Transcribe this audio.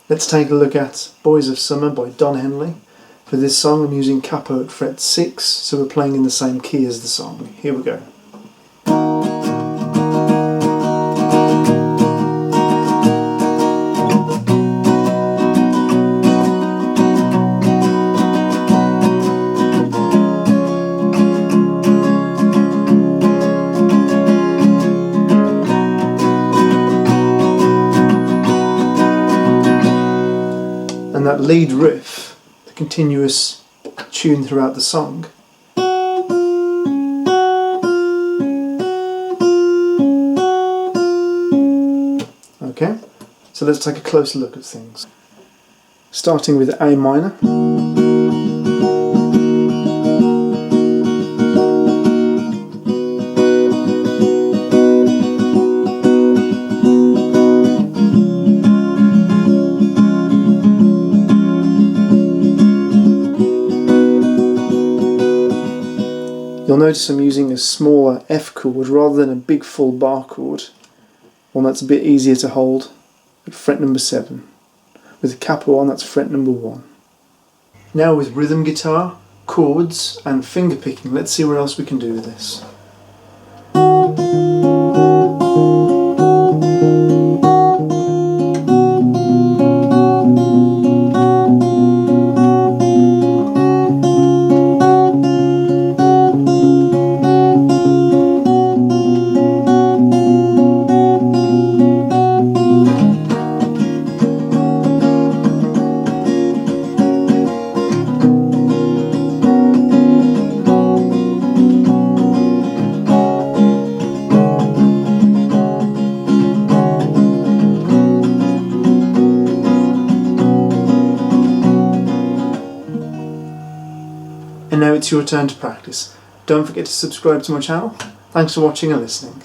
Let's take a look at Boys of Summer by Henley. For this song I'm using Capo at fret 6, so we're playing in the same key as the song. Here we go. And that lead riff, the continuous tune throughout the song, okay, so let's take a closer look at things. Starting with A minor. You'll notice I'm using a smaller F chord rather than a big full bar chord, one that's a bit easier to hold at fret number 7. With the capo on, that's fret number 1. Now with rhythm guitar, chords and finger picking, let's see what else we can do with this. And now it's your turn to practice. Don't forget to subscribe to my channel. Thanks for watching and listening.